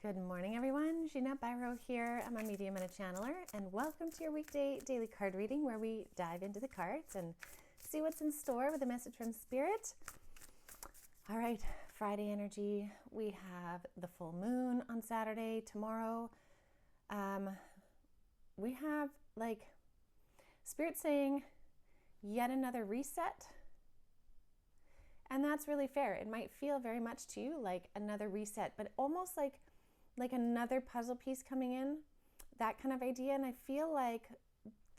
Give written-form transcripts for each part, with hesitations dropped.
Good morning, everyone. Jeanette Byro here. I'm a medium and a channeler, and welcome to your weekday daily card reading where we dive into the cards and see what's in store with a message from Spirit. All right, Friday energy. We have the full moon on Saturday. Tomorrow, we have Spirit saying yet another reset. And that's really fair. It might feel very much to you like another reset, but almost like another puzzle piece coming in, that kind of idea. And I feel like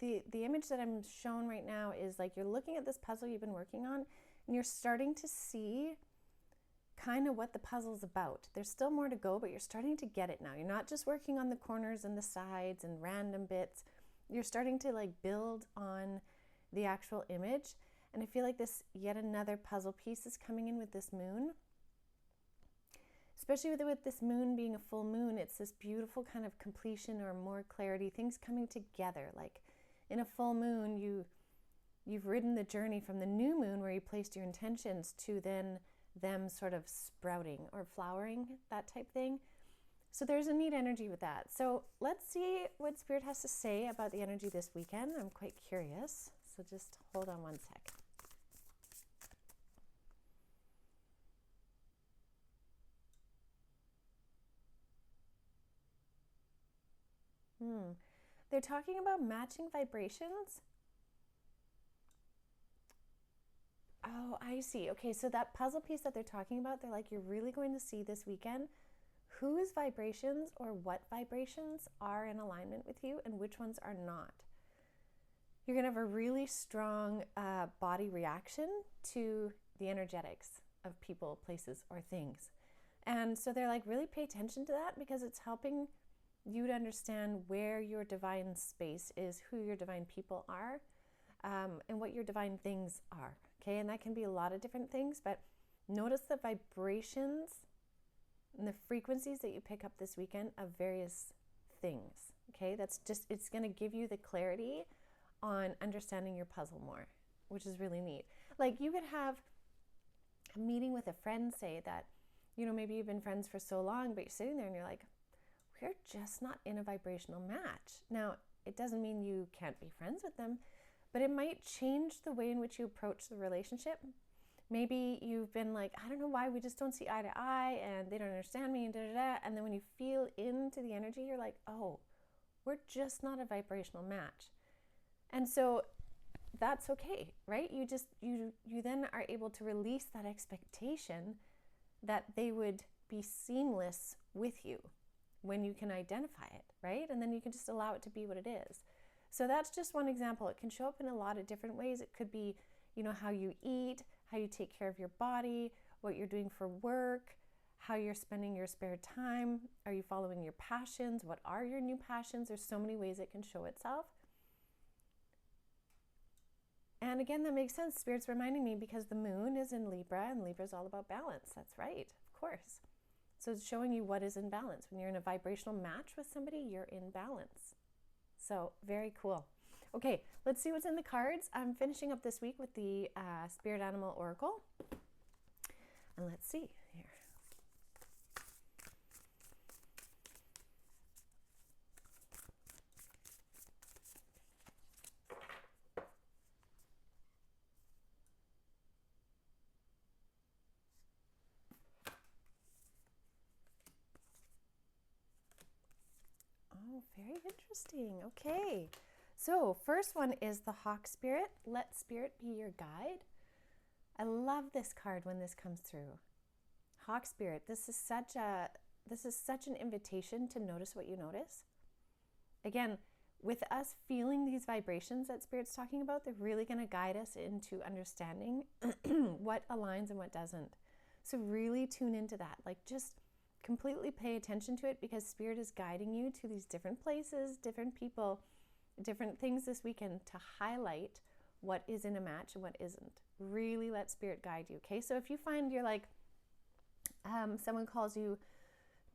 the image that I'm shown right now is like you're looking at this puzzle you've been working on and you're starting to see kind of what the puzzle's about. There's still more to go, but you're starting to get it now. You're not just working on the corners and the sides and random bits. You're starting to build on the actual image. And I feel like this yet another puzzle piece is coming in with this moon. Especially with this moon being a full moon, it's this beautiful kind of completion or more clarity, things coming together. Like in a full moon, you've ridden the journey from the new moon where you placed your intentions to then them sort of sprouting or flowering, that type thing. So there's a neat energy with that. So let's see what Spirit has to say about the energy this weekend. I'm quite curious. So just hold on one sec. They're talking about matching vibrations. Oh, I see. Okay, so that puzzle piece that they're talking about, they're like, you're really going to see this weekend whose vibrations or what vibrations are in alignment with you and which ones are not. You're going to have a really strong body reaction to the energetics of people, places, or things. And so they're like, really pay attention to that because it's helping you to understand where your divine space is, who your divine people are, and what your divine things are. Okay, and that can be a lot of different things, but notice the vibrations and the frequencies that you pick up this weekend of various things. Okay, it's going to give you the clarity on understanding your puzzle more, which is really neat. Like you could have a meeting with a friend, say that, maybe you've been friends for so long, but you're sitting there and you're like, we're just not in a vibrational match. Now, it doesn't mean you can't be friends with them, but it might change the way in which you approach the relationship. Maybe you've been like, I don't know why we just don't see eye to eye and they don't understand me and da da da. And then when you feel into the energy, you're like, oh, we're just not a vibrational match. And so that's okay, right? You then are able to release that expectation that they would be seamless with you when you can identify it, right? And then you can just allow it to be what it is. So that's just one example. It can show up in a lot of different ways. It could be, how you eat, how you take care of your body, what you're doing for work, how you're spending your spare time. Are you following your passions? What are your new passions? There's so many ways it can show itself. And again, that makes sense. Spirit's reminding me because the moon is in Libra and Libra is all about balance. That's right, of course. So it's showing you what is in balance. When you're in a vibrational match with somebody, you're in balance. So very cool. Okay, let's see what's in the cards. I'm finishing up this week with the Spirit Animal Oracle. And let's see here. Oh, very interesting. Okay. So first one is the Hawk Spirit. Let Spirit be your guide. I love this card when this comes through. Hawk Spirit. This is such an invitation to notice what you notice. Again, with us feeling these vibrations that Spirit's talking about, they're really going to guide us into understanding what aligns and what doesn't. So really tune into that. Just completely pay attention to it because Spirit is guiding you to these different places, different people, different things this weekend to highlight what is in a match and what isn't. Really let Spirit guide you, okay? So if you find you're like, someone calls you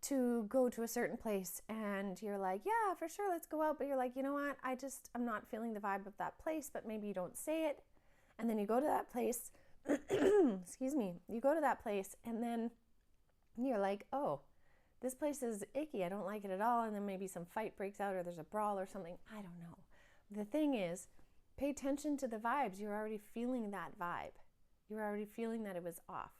to go to a certain place and you're like, yeah, for sure, let's go out. But you're like, you know what? I'm not feeling the vibe of that place, but maybe you don't say it. And then you go to that place, excuse me, you go to that place and then you're like, oh, this place is icky, I don't like it at all, and then maybe some fight breaks out or there's a brawl or something. I don't know. The thing is, pay attention to the vibes. You're already feeling that vibe. You're already feeling that it was off.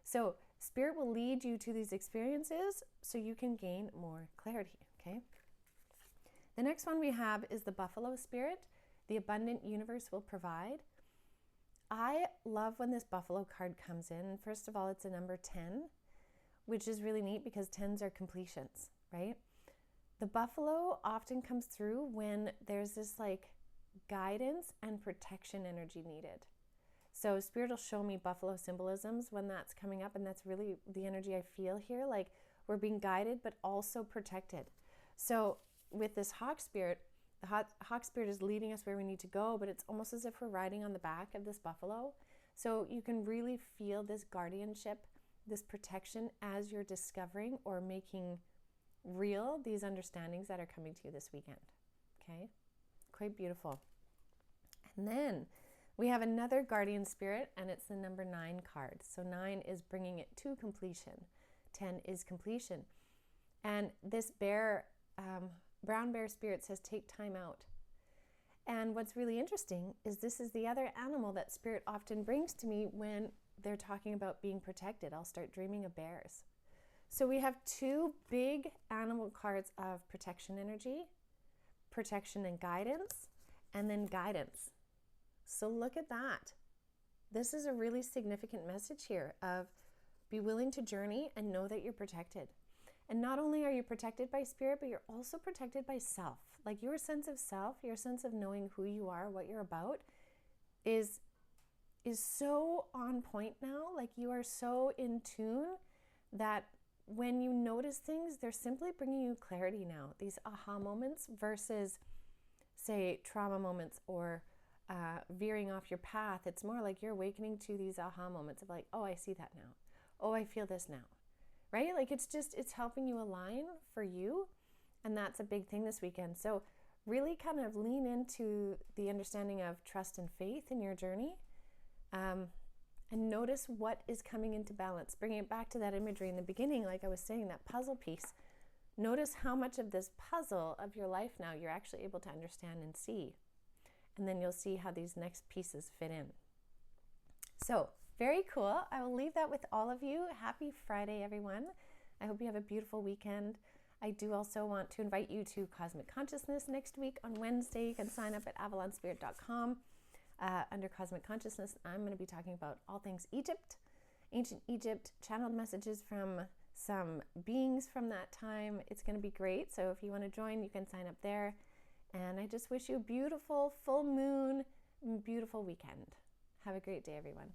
So Spirit will lead you to these experiences so you can gain more clarity, okay? The next one we have is the Buffalo Spirit. The abundant universe will provide. I love when this Buffalo card comes in. First of all, it's a number 10, which is really neat because 10s are completions, right? The Buffalo often comes through when there's this like guidance and protection energy needed. So Spirit will show me Buffalo symbolisms when that's coming up, and that's really the energy I feel here. Like we're being guided, but also protected. So with this Hawk Spirit, the Hawk Spirit is leading us where we need to go, but it's almost as if we're riding on the back of this buffalo. So you can really feel this guardianship, this protection as you're discovering or making real these understandings that are coming to you this weekend. Okay? Quite beautiful. And then we have another guardian spirit, and it's the number 9 card. So 9 is bringing it to completion. 10 is completion. And this bear, brown bear spirit says, take time out. And what's really interesting is this is the other animal that Spirit often brings to me when they're talking about being protected. I'll start dreaming of bears. So we have 2 big animal cards of protection energy, protection and guidance, and then guidance. So look at that. This is a really significant message here of be willing to journey and know that you're protected. And not only are you protected by Spirit, but you're also protected by self. Like your sense of self, your sense of knowing who you are, what you're about is so on point now. Like you are so in tune that when you notice things, they're simply bringing you clarity now. These aha moments versus, say, trauma moments or veering off your path. It's more like you're awakening to these aha moments of like, oh, I see that now. Oh, I feel this now. Right? Like it's helping you align for you. And that's a big thing this weekend. So really kind of lean into the understanding of trust and faith in your journey. And notice what is coming into balance. Bringing it back to that imagery in the beginning, like I was saying, that puzzle piece. Notice how much of this puzzle of your life now you're actually able to understand and see. And then you'll see how these next pieces fit in. So very cool. I will leave that with all of you. Happy Friday, everyone. I hope you have a beautiful weekend. I do also want to invite you to Cosmic Consciousness next week on Wednesday. You can sign up at avalonspirit.com. Under Cosmic Consciousness, I'm going to be talking about all things Egypt, ancient Egypt, channeled messages from some beings from that time. It's going to be great. So if you want to join, you can sign up there. And I just wish you a beautiful full moon, beautiful weekend. Have a great day, everyone.